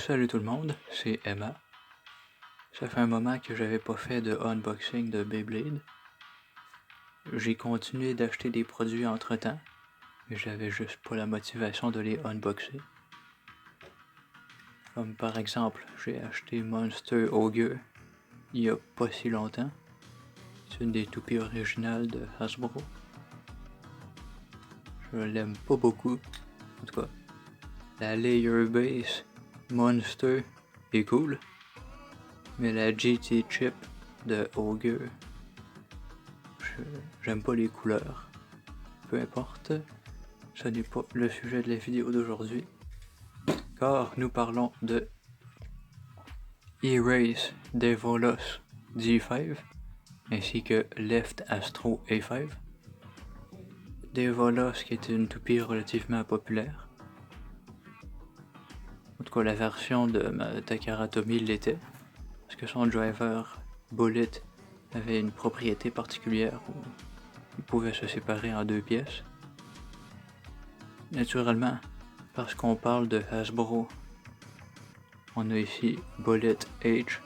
Salut tout le monde, c'est Emma. Ça fait un moment que j'avais pas fait de unboxing de Beyblade. J'ai continué d'acheter des produits entre temps, mais j'avais juste pas la motivation de les unboxer. Comme par exemple, j'ai acheté Monster Ogre il y a pas si longtemps. C'est une des toupies originales de Hasbro. Je l'aime pas beaucoup. En tout cas, la Layer Base Monster est cool, mais la GT Chip de Ogre, j'aime pas les couleurs. Peu importe, ce n'est pas le sujet de la vidéo d'aujourd'hui, car nous parlons de Erase Devolos D5 ainsi que Left Astro A5. Devolos qui est une toupie relativement populaire. En tout cas, la version de ma Takara Tomy l'était, parce que son driver Bullet avait une propriété particulière où il pouvait se séparer en deux pièces. Naturellement, parce qu'on parle de Hasbro, on a ici Bullet H,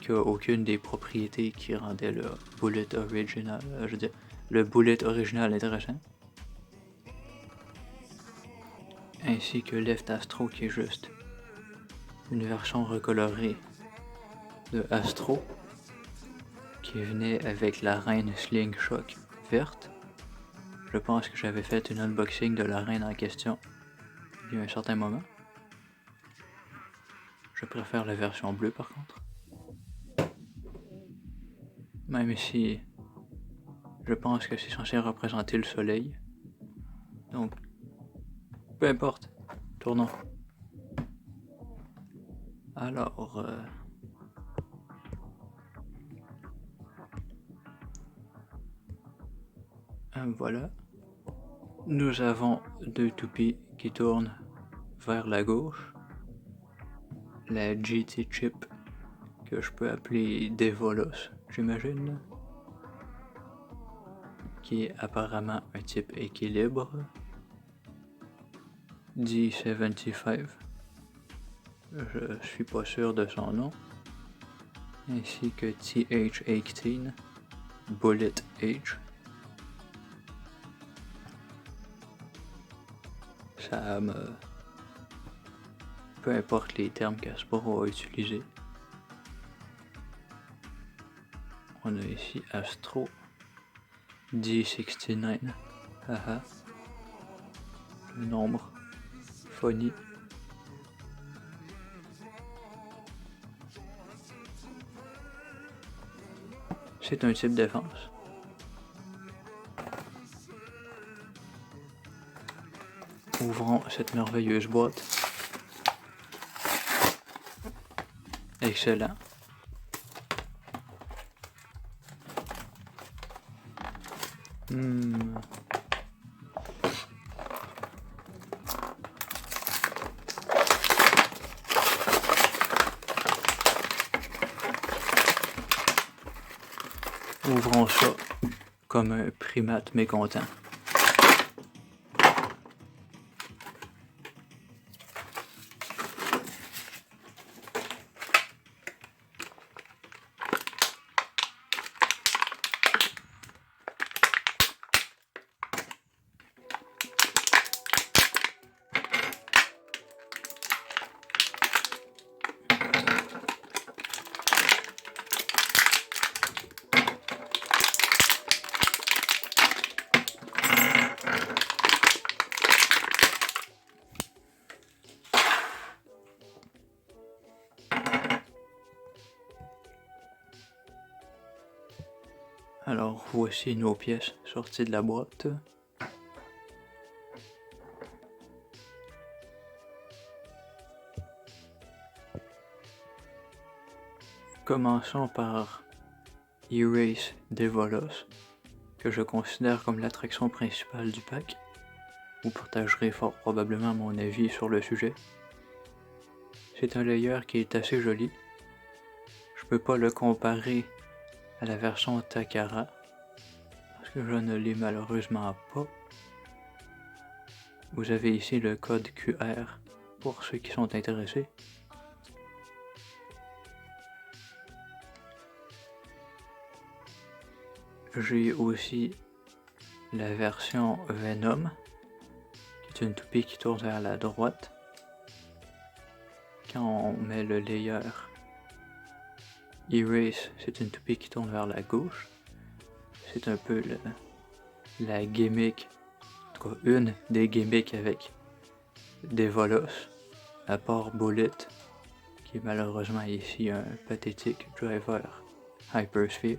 qui a aucune des propriétés qui rendaient le Bullet original, le Bullet original intéressant. Ainsi que Left Astro qui est juste une version recolorée de Astro qui venait avec la reine Slingshot verte. Je pense que j'avais fait une unboxing de la reine en question il y a un certain moment. Je préfère la version bleue par contre. Même si je pense que c'est censé représenter le soleil. Donc, peu importe. Tournons. Alors, voilà. Nous avons deux toupies qui tournent vers la gauche. La GT Chip, que je peux appeler Devolos, j'imagine. Qui est apparemment un type équilibre. D75. Je suis pas sûr de son nom. Ainsi que TH18, Bullet H. Ça me... Peu importe les termes qu'Hasbro a utilisés. On a ici Astro D69. Haha. Le nombre. Funny. C'est un type défense. Ouvrons cette merveilleuse boîte. Excellent. Ouvrons ça comme un primate mécontent. Alors voici nos pièces sorties de la boîte. Commençons par Erase Devolos, que je considère comme l'attraction principale du pack. Vous partagerez fort probablement mon avis sur le sujet. C'est un layer qui est assez joli. Je peux pas le comparer à la version Takara, parce que je ne l'ai malheureusement pas. Vous avez ici le code QR pour ceux qui sont intéressés. J'ai aussi la version Venom, qui est une toupie qui tourne vers la droite. Quand on met le layer Erase, c'est une toupie qui tourne vers la gauche. C'est un peu la gimmick, en tout cas une des gimmicks avec Devolos, à part Bullet, qui est malheureusement ici un pathétique driver Hypersphere.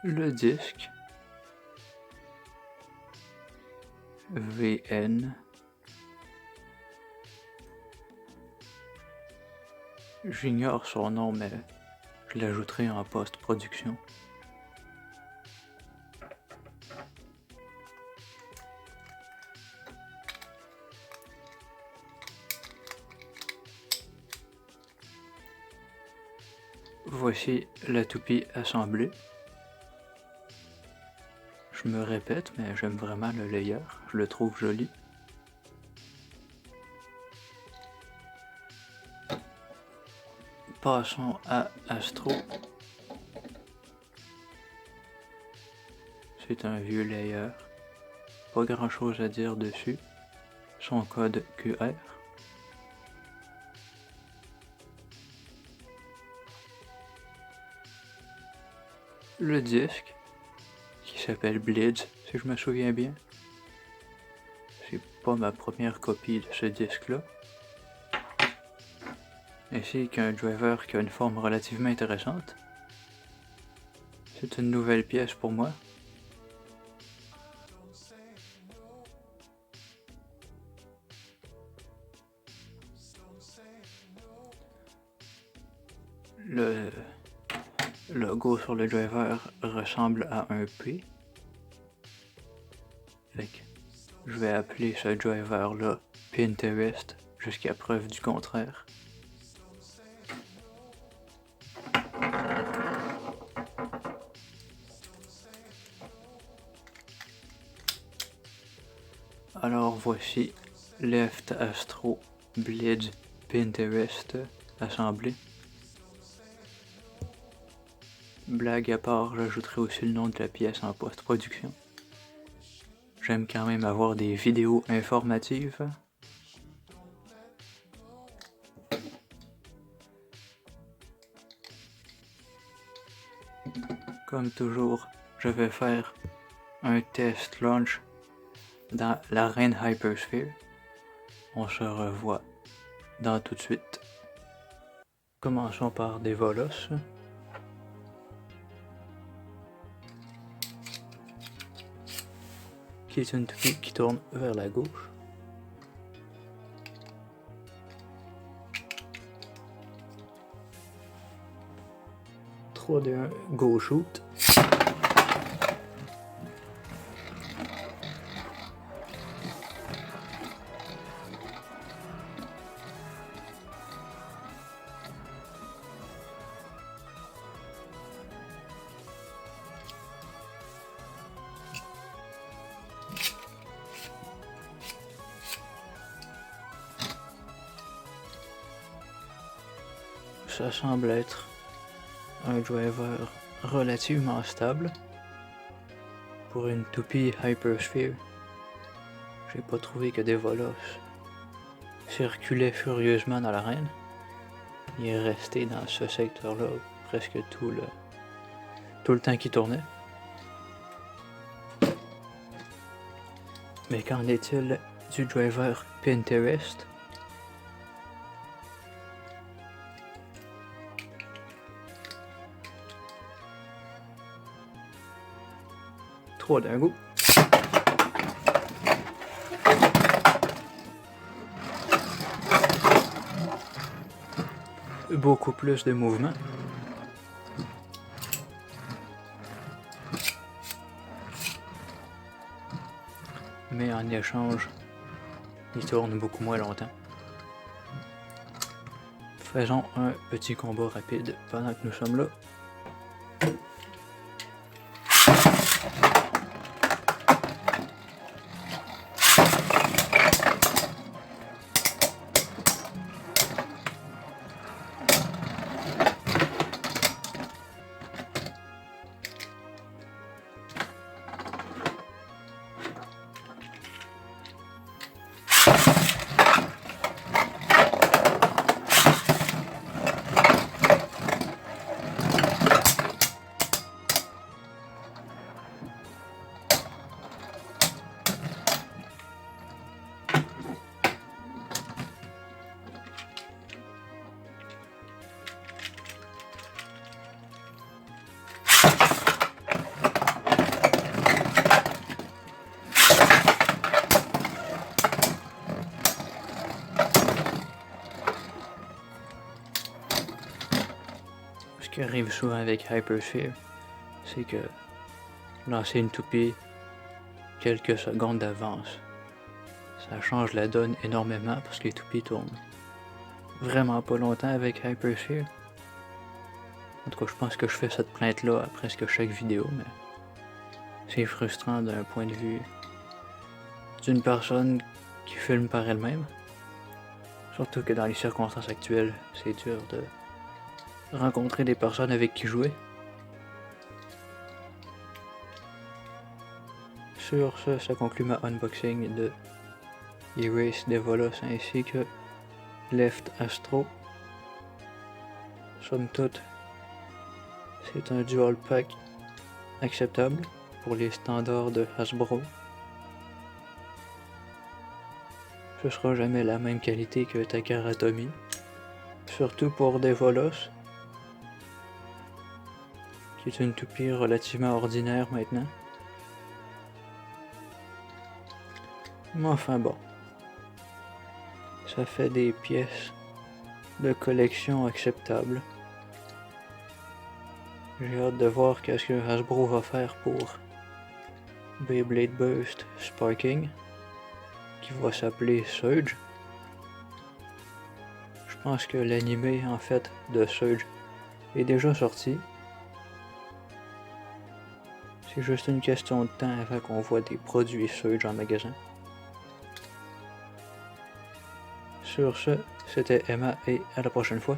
Le disque VN, j'ignore son nom mais je l'ajouterai en post-production. Voici la toupie assemblée. Je me répète, mais j'aime vraiment le layer, je le trouve joli. Passons à Astro. C'est un vieux layer, pas grand chose à dire dessus. Son code QR. Le disque, qui s'appelle Blitz, si je me souviens bien. C'est pas ma première copie de ce disque-là. Ainsi qu'un driver qui a une forme relativement intéressante. C'est une nouvelle pièce pour moi. Le logo sur le driver ressemble à un P. Fait que je vais appeler ce driver là Pinterest jusqu'à preuve du contraire. Alors voici Left Astro Blitz Pinterest assemblé. Blague à part, j'ajouterai aussi le nom de la pièce en post-production. J'aime quand même avoir des vidéos informatives. Comme toujours, je vais faire un test launch dans l'arène Hypersphere. On se revoit dans tout de suite. Commençons par Devolos. Qui est une toupie qui tourne vers la gauche. De 1, go shoot. Ça semble être un driver relativement stable pour une toupie Hypersphere. J'ai pas trouvé que Devolos circulait furieusement dans l'arène. Il est resté dans ce secteur-là presque tout le temps qu'il tournait. Mais qu'en est-il du driver Pinterest? Trois d'un coup. Beaucoup plus de mouvement. Mais en échange, il tourne beaucoup moins longtemps. Faisons un petit combat rapide pendant que nous sommes là. Ce qui arrive souvent avec Hypersphere, c'est que lancer une toupie quelques secondes d'avance, ça change la donne énormément parce que les toupies tournent vraiment pas longtemps avec Hypersphere. En tout cas, je pense que je fais cette plainte-là à presque chaque vidéo, mais c'est frustrant d'un point de vue d'une personne qui filme par elle-même. Surtout que dans les circonstances actuelles, c'est dur de rencontrer des personnes avec qui jouer. Sur ce, ça conclut ma unboxing de Erase Devolos ainsi que Left Astro. Somme toute, c'est un dual pack acceptable pour les standards de Hasbro. Ce sera jamais la même qualité que Takara Tomy, surtout pour Devolos, qui est une toupie relativement ordinaire maintenant. Mais enfin bon, ça fait des pièces de collection acceptables. J'ai hâte de voir qu'est-ce que Hasbro va faire pour Beyblade Burst Sparking, qui va s'appeler Surge. Je pense que l'animé en fait de Surge est déjà sorti. C'est juste une question de temps avant qu'on voit des produits Surge en magasin. Sur ce, c'était Emma et à la prochaine fois.